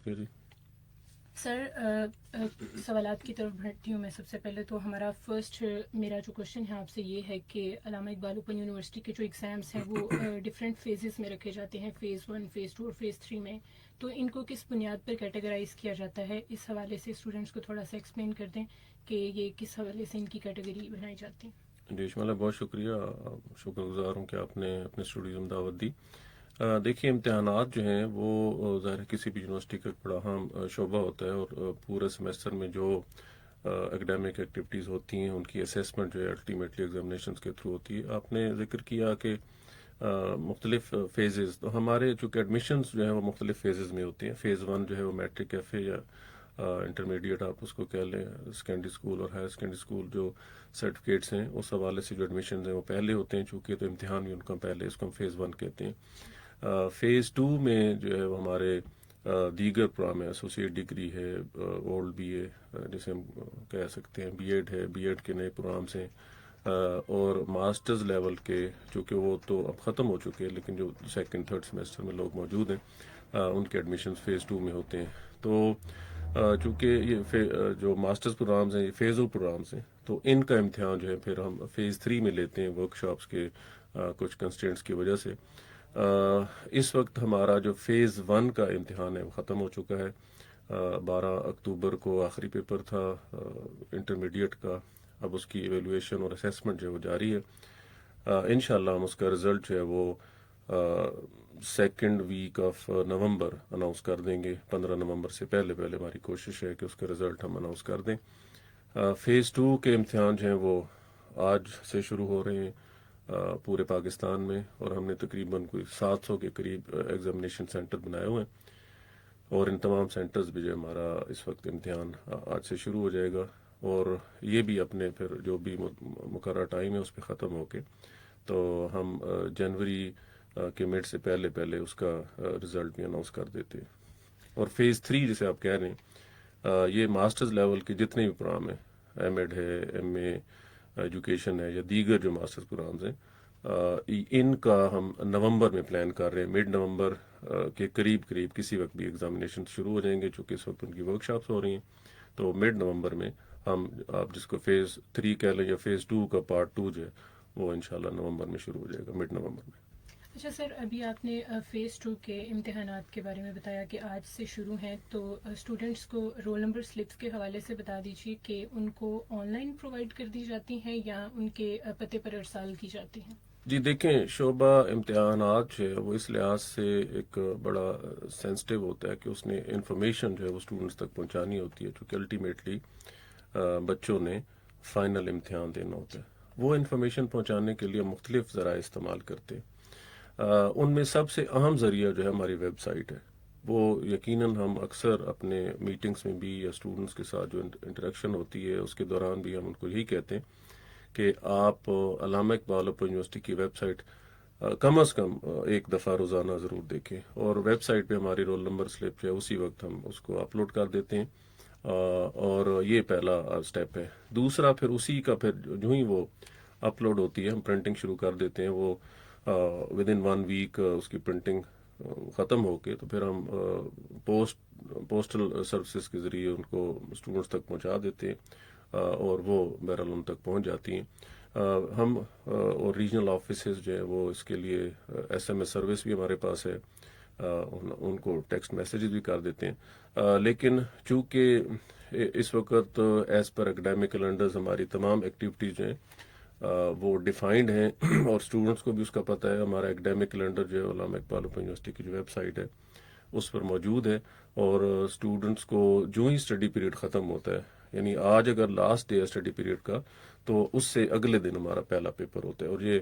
شکریہ جی. سر سوالات کی طرف بڑھتی ہوں میں. سب سے پہلے تو ہمارا میرا جو کوشچن ہے آپ سے یہ ہے کہ علامہ اقبال اوپن یونیورسٹی کے جو ایگزامس ہیں وہ ڈفرینٹ فیزز میں رکھے جاتے ہیں, فیز 1, فیز 2 اور فیز 3 میں, تو ان کو کس بنیاد پر کیٹیگرائز کیا جاتا ہے؟ اس حوالے سے اسٹوڈنٹس کو تھوڑا سا ایکسپلین کر دیں کہ یہ کس حوالے سے ان کی کیٹیگری بنائی جاتی ہے. جی اشمال بہت شکریہ, شکر گزار ہوں کہ آپ نے اپنے اسٹوڈیو میں دعوت دی. دیکھیے امتحانات جو ہیں وہ ظاہر کسی بھی یونیورسٹی کا بڑا اہم شعبہ ہوتا ہے, اور پورے سمیسٹر میں جو اکیڈیمک ایکٹیویٹیز ہوتی ہیں ان کی اسیسمنٹ جو ہے الٹیمیٹلی ایگزامینیشنز کے تھرو ہوتی ہے. آپ نے ذکر کیا کہ مختلف فیزز, تو ہمارے چونکہ ایڈمیشنز جو ہیں وہ مختلف فیزز میں ہوتی ہیں. فیز 1 جو ہے وہ میٹرک ایف اے یا انٹرمیڈیٹ آپ اس کو کہہ لیں, سیکنڈری اسکول اور ہائر سیکنڈری اسکول جو سرٹیفکیٹس ہیں اس حوالے سے جو ایڈمیشنز ہیں وہ پہلے ہوتے ہیں, چونکہ تو امتحان بھی ان کا پہلے, اس کو ہم فیز 1 کہتے ہیں. فیز 2 میں جو ہے وہ ہمارے دیگر پروگرام ہے, ایسوسیٹ ڈگری ہے, اولڈ بی اے جسے ہم کہہ سکتے ہیں, بی ایڈ ہے, بی ایڈ کے نئے پروگرامس ہیں, اور ماسٹرز لیول کے چونکہ وہ تو اب ختم ہو چکے ہیں لیکن جو سیکنڈ تھرڈ سیمسٹر میں لوگ موجود ہیں ان کے ایڈمیشنز فیز 2 میں ہوتے ہیں. تو چونکہ یہ جو ماسٹرز پروگرامز ہیں یہ فیزل پروگرامز ہیں, تو ان کا امتحان جو ہے پھر ہم فیز 3 میں لیتے ہیں ورک شاپس کے کچھ کنسٹرینٹس کی وجہ سے. اس وقت ہمارا جو فیز 1 کا امتحان ہے وہ ختم ہو چکا ہے. 12 اکتوبر کو آخری پیپر تھا انٹرمیڈیٹ کا. اب اس کی ایویلویشن اور اسیسمنٹ جو ہے وہ جاری ہے. انشاءاللہ ہم اس کا رزلٹ جو ہے وہ second week of November announce کر دیں گے. 15 نومبر سے پہلے ہماری کوشش ہے کہ اس کا رزلٹ ہم اناؤنس کر دیں. فیز 2 کے امتحان جو ہیں وہ آج سے شروع ہو رہے ہیں پورے پاکستان میں, اور ہم نے تقریباً کوئی 700 کے قریب ایگزامینیشن سینٹر بنائے ہوئے ہیں, اور ان تمام سینٹرز بھی جو ہمارا اس وقت امتحان آج سے شروع ہو جائے گا, اور یہ بھی اپنے پھر جو بھی مقررہ ٹائم ہے اس پہ ختم ہو کے تو ہم جنوری کے مڈ سے پہلے اس کا رزلٹ بھی اناؤنس کر دیتے ہیں. اور فیز 3 جسے آپ کہہ رہے ہیں یہ ماسٹرز لیول کے جتنے بھی پروگرام ہیں, ایم ایڈ ہے, ایم اے ایجوکیشن ہے, یا دیگر جو ماسٹرز پروگرامز ہیں, ان کا ہم نومبر میں پلان کر رہے ہیں. مڈ نومبر کے قریب کسی وقت بھی ایگزامینیشن شروع ہو جائیں گے, چونکہ اس وقت ان کی ورک شاپس ہو رہی ہیں. تو مڈ نومبر میں ہم آپ جس کو فیز 3 کہہ لیں یا فیز 2 کا پارٹ 2 جو ہے وہ انشاءاللہ نومبر میں شروع ہو جائے گا, مڈ نومبر میں. اچھا سر, ابھی آپ نے فیز 2 کے امتحانات کے بارے میں بتایا کہ آج سے شروع ہیں, تو اسٹوڈنٹس کو رول نمبر سلپس کے حوالے سے بتا دیجیے کہ ان کو آن لائن پرووائڈ کر دی جاتی ہیں یا ان کے پتے پر ارسال کی جاتی ہیں؟ جی دیکھیں, شعبہ امتحانات جو ہے وہ اس لحاظ سے ایک بڑا سینسٹیو ہوتا ہے کہ اس نے انفارمیشن جو ہے وہ اسٹوڈنٹس تک پہنچانی ہوتی ہے, چونکہ الٹیمیٹلی بچوں نے فائنل امتحان دینا ہوتا ہے. وہ انفارمیشن پہنچانے کے لیے مختلف ذرائع استعمال کرتے ہیں. ان میں سب سے اہم ذریعہ جو ہے ہماری ویب سائٹ ہے. وہ یقیناً ہم اکثر اپنے میٹنگس میں بھی یا اسٹوڈنٹس کے ساتھ جو انٹریکشن ہوتی ہے اس کے دوران بھی ہم ان کو یہی کہتے ہیں کہ آپ علامہ اقبال اوپن یونیورسٹی کی ویب سائٹ کم از کم ایک دفعہ روزانہ ضرور دیکھیں, اور ویب سائٹ پہ ہماری رول نمبر سلپ جو ہے اسی وقت ہم اس کو اپلوڈ کر دیتے ہیں, اور یہ پہلا سٹیپ ہے. دوسرا پھر اسی کا پھر جو ہی وہ اپلوڈ ہوتی ہے ہم پرنٹنگ شروع کر دیتے ہیں. وہ ود ان 1 ویک اس کی پرنٹنگ ختم ہو کے تو پھر ہم پوسٹل سروسز کے ذریعے ان کو اسٹوڈنٹس تک پہنچا دیتے ہیں, اور وہ بہرحال ان تک پہنچ جاتی ہیں. ہم اور ریجنل آفیسز جو ہے وہ اس کے لیے ایس ایم ایس سروس بھی ہمارے پاس ہے, ان کو ٹیکسٹ میسیجز بھی کر دیتے ہیں. لیکن چونکہ اس وقت ایز پر اکیڈیمک کیلنڈرز ہماری تمام ایکٹیویٹیز جو ہیں وہ ڈیفائنڈ ہیں, اور اسٹوڈنٹس کو بھی اس کا پتہ ہے. ہمارا اکیڈیمک کیلنڈر جو ہے علامہ اقبال اوپن یونیورسٹی کی جو ویب سائٹ ہے اس پر موجود ہے, اور اسٹوڈنٹس کو جو ہی اسٹڈی پیریڈ ختم ہوتا ہے, یعنی آج اگر لاسٹ ڈے ہے اسٹڈی پیریڈ کا, تو اس سے اگلے دن ہمارا پہلا پیپر ہوتا ہے, اور یہ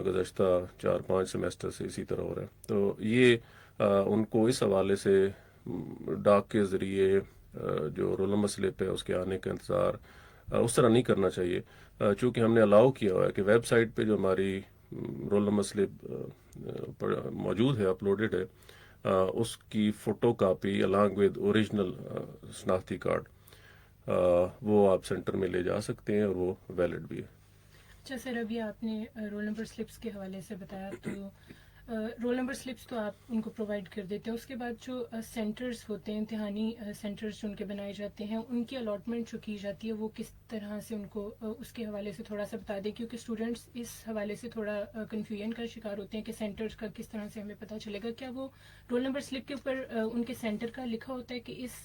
گزشتہ 4-5 سیمسٹر سے اسی طرح ہو رہا ہے. تو یہ ان کو اس حوالے سے ڈاک کے ذریعے جو رول نمبر سلپ ہے اس کے آنے کا انتظار اس طرح نہیں کرنا چاہیے, چونکہ ہم نے الاؤ کیا ہوا ہے کہ ویب سائٹ پہ جو ہماری رول نمبر سلپ موجود ہے, اپلوڈڈ ہے, اس کی photo copy along with original شناختی کارڈ وہ آپ سینٹر میں لے جا سکتے ہیں, اور وہ ویلڈ بھی ہے. اچھا سر, ابھی آپ نے رول نمبر سلپس کے حوالے سے بتایا, تو رول نمبر سلپس تو آپ ان کو پرووائڈ کر دیتے ہیں، اس کے بعد جو سینٹرز ہوتے ہیں، امتحانی سینٹرز جو ان کے بنائے جاتے ہیں، ان کی الاٹمنٹ جو کی جاتی ہے وہ کس طرح سے ان کو اس کے حوالے سے تھوڑا سا بتا دیں، کیونکہ اسٹوڈنٹس اس حوالے سے تھوڑا کنفیوژن کا شکار ہوتے ہیں کہ سینٹرز کا کس طرح سے ہمیں پتہ چلے گا. کیا وہ رول نمبر سلپ کے اوپر ان کے سینٹر کا لکھا ہوتا ہے کہ اس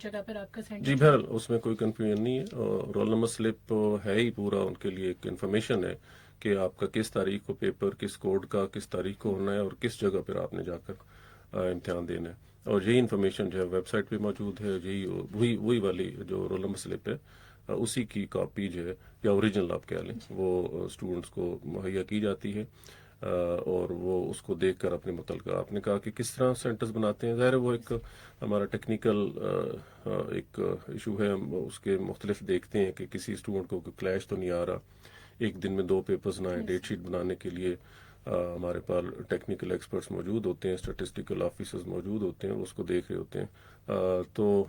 جگہ پر آپ کا جی سینٹر؟ بہرحال اس میں کوئی کنفیوژن نہیں ہے، رول نمبر سلپ ہے ہی پورا ان کے لیے ایک انفارمیشن ہے کہ آپ کا کس تاریخ کو پیپر، کس کوڈ کا کس تاریخ کو ہونا ہے اور کس جگہ پر آپ نے جا کر امتحان دینا ہے. اور یہی انفارمیشن جو ہے ویب سائٹ پہ موجود ہے، یہی وہی والی جو رول نمبر سلپ ہے اسی کی کاپی جو ہے یا اوریجنل آپ کہہ لیں وہ اسٹوڈنٹس کو مہیا کی جاتی ہے، اور وہ اس کو دیکھ کر اپنے متعلقہ آپ نے کہا کہ کس طرح سینٹرز بناتے ہیں. ظاہر ہے وہ ایک ہمارا ٹیکنیکل ایک ایشو ہے، ہم اس کے مختلف دیکھتے ہیں کہ کسی اسٹوڈنٹ کو کلیش تو نہیں آ رہا، ایک دن میں 2 پیپرز نہ آئیں. ڈیٹ شیٹ بنانے کے لیے ہمارے پاس ٹیکنیکل ایکسپرٹس موجود ہوتے ہیں، اسٹیٹسٹیکل آفیسرز موجود ہوتے ہیں، اس کو دیکھ رہے ہوتے ہیں. تو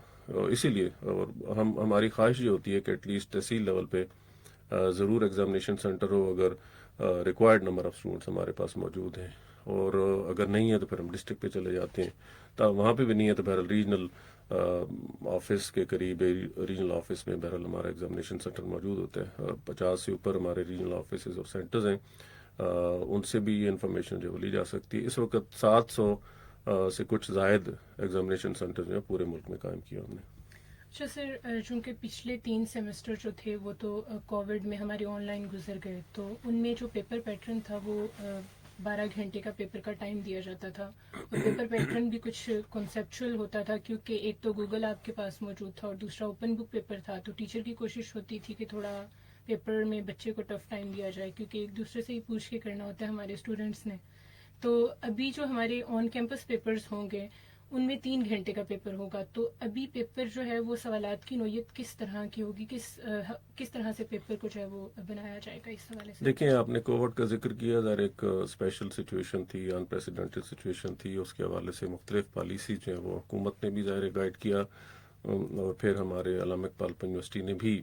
اسی لیے اور ہماری خواہش یہ ہوتی ہے کہ ایٹ لیسٹ تحصیل لیول پہ ضرور ایگزامینیشن سینٹر ہو، اگر ریکوائرڈ نمبر آف اسٹوڈنٹس ہمارے پاس موجود ہیں، اور اگر نہیں ہے تو پھر ہم ڈسٹرکٹ پہ چلے جاتے ہیں. تو وہاں پہ بھی نہیں ہے تو بہرحال ریجنل آفس کے قریب ریجنل آفس میں بہرحال ہمارا ایگزامینیشن سینٹر موجود ہوتا ہے. 50 سے اوپر ہمارے ریجنل آفیسز اور سینٹرز ہیں، ان سے بھی یہ انفارمیشن جو لی جا سکتی ہے. اس وقت 700 سے کچھ زائد ایگزامینیشن سینٹر جو ہے پورے ملک میں قائم کیا ہم نے. اچھا سر، چونکہ پچھلے 3 سیمسٹر جو تھے وہ تو کووڈ میں ہمارے آن لائن گزر گئے، تو ان میں جو پیپر پیٹرن تھا وہ 12 گھنٹے کا پیپر کا ٹائم دیا جاتا تھا، اور پیپر پیٹرن بھی کچھ کنسیپچول ہوتا تھا، کیونکہ ایک تو گوگل آپ کے پاس موجود تھا اور دوسرا اوپن بک پیپر تھا. تو ٹیچر کی کوشش ہوتی تھی کہ تھوڑا پیپر میں بچے کو ٹف ٹائم دیا جائے، کیونکہ ایک دوسرے سے ہی پوچھ کے کرنا ہوتا ہے ہمارے اسٹوڈنٹس نے. تو ابھی جو ہمارے آن کیمپس پیپرز ہوں گے ان میں 3 گھنٹے کا پیپر ہوگا، تو ابھی پیپر جو ہے وہ سوالات کی نوعیت کس طرح کی ہوگی، کس طرح سے پیپر کو جو ہے وہ بنایا جائے گا اس حوالے سے؟ دیکھیں، آپ نے کووڈ کا ذکر کیا، ظاہر ایک اسپیشل سچویشن تھی، انپریسیڈنٹڈ سچویشن تھی. اس کے حوالے سے مختلف پالیسی جو ہیں وہ حکومت نے بھی ظاہر گائیڈ کیا، اور پھر ہمارے علامہ اقبال یونیورسٹی نے بھی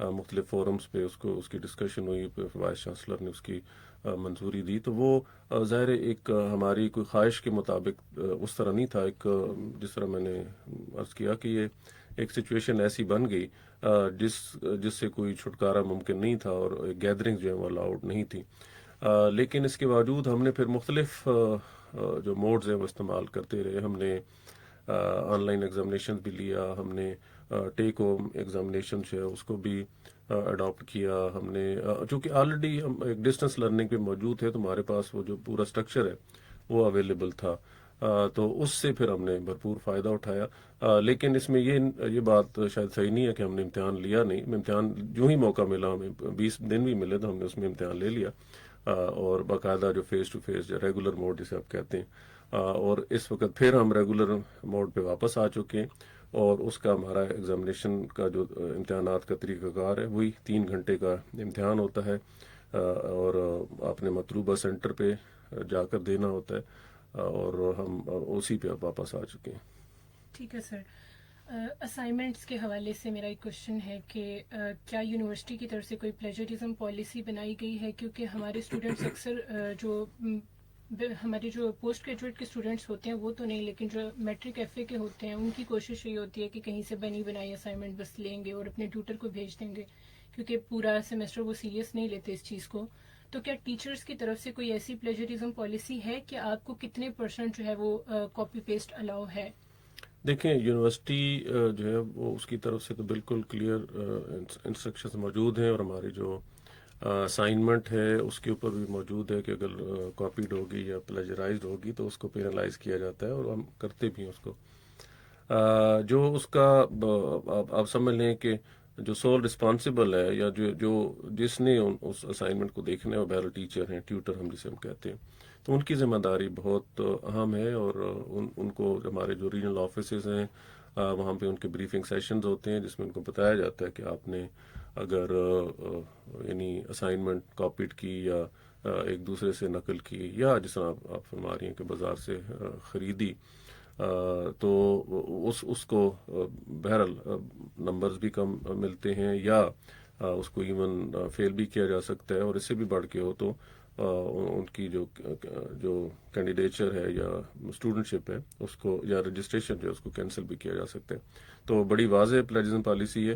مختلف فورمز پہ اس کی ڈسکشن ہوئی، وائس چانسلر نے اس کی منظوری دی. تو وہ ظاہر ایک ہماری کوئی خواہش کے مطابق اس طرح نہیں تھا. ایک جس طرح میں نے عرض کیا کہ یہ ایک سچویشن ایسی بن گئی جس سے کوئی چھٹکارا ممکن نہیں تھا، اور گیدرنگ جو ہے وہ الاؤڈ نہیں تھی. لیکن اس کے باوجود ہم نے پھر مختلف جو موڈز ہیں وہ استعمال کرتے رہے. ہم نے آن لائن ایگزامینیشن بھی لیا، ہم نے ٹیک ہوم ایگزامینیشن جو ہے اس کو بھی اڈاپٹ کیا. ہم نے چونکہ آلریڈی ہم ایک ڈسٹنس لرننگ پہ موجود ہے تو ہمارے پاس وہ جو پورا اسٹرکچر ہے وہ اویلیبل تھا، تو اس سے پھر ہم نے بھرپور فائدہ اٹھایا. لیکن اس میں یہ بات شاید صحیح نہیں ہے کہ ہم نے امتحان لیا نہیں. امتحان جو ہی موقع ملا، ہمیں 20 دن بھی ملے تو ہم نے اس میں امتحان لے لیا، اور باقاعدہ جو فیس ٹو فیس یا ریگولر موڈ جسے آپ کہتے ہیں. اور اس وقت پھر ہم ریگولر موڈ پہ واپس آ چکے ہیں، اور اس کا ہمارا ایگزامینیشن کا جو امتحانات کا طریقہ کار ہے وہی 3 گھنٹے کا امتحان ہوتا ہے، اور آپ نے مطلوبہ سینٹر پہ جا کر دینا ہوتا ہے، اور ہم اسی پہ اب واپس آ چکے ہیں. ٹھیک ہے سر. اسائنمنٹس کے حوالے سے میرا ایک کوشچن ہے کہ کیا یونیورسٹی کی طرف سے کوئی پلیجرزم پالیسی بنائی گئی ہے؟ کیونکہ ہمارے اسٹوڈنٹس اکثر ہمارے جو پوسٹ گریجویٹ کے اسٹوڈنٹس ہوتے ہیں وہ تو نہیں، لیکن جو میٹرک ایف اے کے ہوتے ہیں ان کی کوشش یہ ہوتی ہے کہ کہیں سے بنی بنائی اسائنمنٹ بس لیں گے اور اپنے ٹیوٹر کو بھیج دیں گے، کیونکہ پورا سیمسٹر وہ سیریس نہیں لیتے اس چیز کو. تو کیا ٹیچرز کی طرف سے کوئی ایسی پلیجرزم پالیسی ہے کہ آپ کو کتنے % جو ہے وہ کاپی پیسٹ الاؤ ہے؟ دیکھیں، یونیورسٹی جو ہے وہ اس کی طرف سے تو بالکل کلیئر انسٹرکشنز موجود ہیں، اور ہماری جو اسائنمنٹ ہے اس کے اوپر بھی موجود ہے کہ اگر کاپیڈ ہوگی یا پلیجرائزڈ ہوگی تو اس کو پینلائز کیا جاتا ہے، اور ہم کرتے بھی ہیں اس کو. جو اس کا آپ سمجھ لیں کہ جو سول رسپانسبل ہے یا جو جس نے اس اسائنمنٹ کو دیکھنا ہے وہ بہرحال ٹیچر ہیں، ٹیوٹر ہم جسے ہم کہتے ہیں. تو ان کی ذمہ داری بہت اہم ہے، اور ان کو ہمارے جو ریجنل آفیسز ہیں وہاں پہ ان کے بریفنگ سیشنز ہوتے ہیں جس میں ان کو بتایا جاتا ہے کہ آپ نے اگر یعنی اسائنمنٹ کاپیڈ کی یا ایک دوسرے سے نقل کی، یا جس طرح آپ فرما رہی ہیں کہ بازار سے خریدی، تو اس کو بہرحال نمبرز بھی کم ملتے ہیں، یا اس کو ایون فیل بھی کیا جا سکتا ہے. اور اس سے بھی بڑھ کے ہو تو ان کی جو کینڈیڈیچر ہے یا اسٹوڈنٹ شپ ہے اس کو یا رجسٹریشن جو ہے اس کو کینسل بھی کیا جا سکتا ہے. تو بڑی واضح پلیجرزم پالیسی ہے.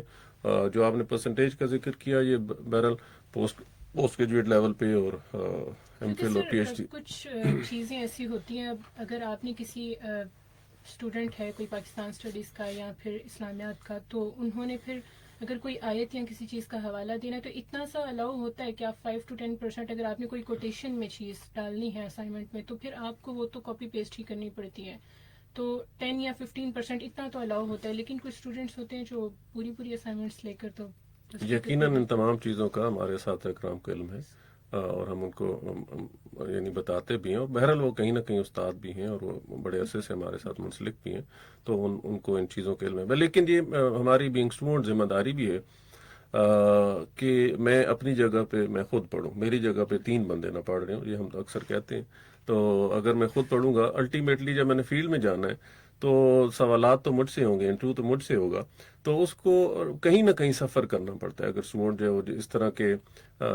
جو آپ نے پرسنٹیج کا ذکر کیا یہ بہرحال پوسٹ گریجویٹ لیول پہ اور ایم کیونکہ فل اور پی ایچ سر ڈی. کچھ چیزیں ایسی ہوتی ہیں. اب اگر آپ نے کسی اسٹوڈنٹ ہے کوئی پاکستان اسٹڈیز کا یا پھر اسلامیات کا, تو انہوں نے پھر اگر کوئی آیت یا کسی چیز کا حوالہ دینا ہے تو اتنا سا الاؤ ہوتا ہے کہ آپ 5 to 10% اگر آپ نے کوئی کوٹیشن میں چیز ڈالنی ہے اسائنمنٹ میں تو پھر آپ کو وہ تو کاپی پیسٹ ہی کرنی پڑتی ہے. تو 10 یا 15% اتنا تو الاؤ ہوتا ہے. لیکن کچھ اسٹوڈنٹس ہوتے ہیں جو پوری اسائنمنٹس لے کر تو یقیناً ان تمام چیزوں کا ہمارے اساتذہ کرام کو علم ہے اور ہم ان کو یعنی بتاتے بھی ہیں, اور بہرحال وہ کہیں نہ کہیں استاد بھی ہیں اور وہ بڑے عرصے سے ہمارے ساتھ منسلک بھی ہیں, تو ان کو ان چیزوں کے علم ہے. لیکن یہ ہماری بینگ اسٹوڈنٹ ذمہ داری بھی ہے کہ میں اپنی جگہ پہ میں خود پڑھوں. میری جگہ پہ 3 بندے نہ پڑھ رہے ہوں, یہ ہم اکثر کہتے ہیں. تو اگر میں خود پڑھوں گا, الٹیمیٹلی جب میں نے فیلڈ میں جانا ہے تو سوالات تو مجھ سے ہوں گے, انٹرویو تو مجھ سے ہوگا, تو اس کو کہیں نہ کہیں سفر کرنا پڑتا ہے. اگر اسٹوڈنٹ جو ہے وہ اس طرح کے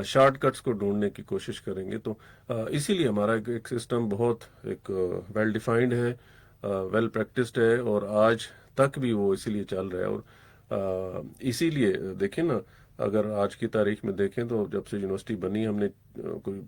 شارٹ کٹس کو ڈھونڈنے کی کوشش کریں گے, تو اسی لیے ہمارا ایک سسٹم بہت ایک ویل ڈیفائنڈ ہے, ویل پریکٹسڈ ہے, اور آج تک بھی وہ اسی لیے چل رہا ہے. اور اسی لیے دیکھیں نا, اگر آج کی تاریخ میں دیکھیں تو جب سے یونیورسٹی بنی ہم نے کوئی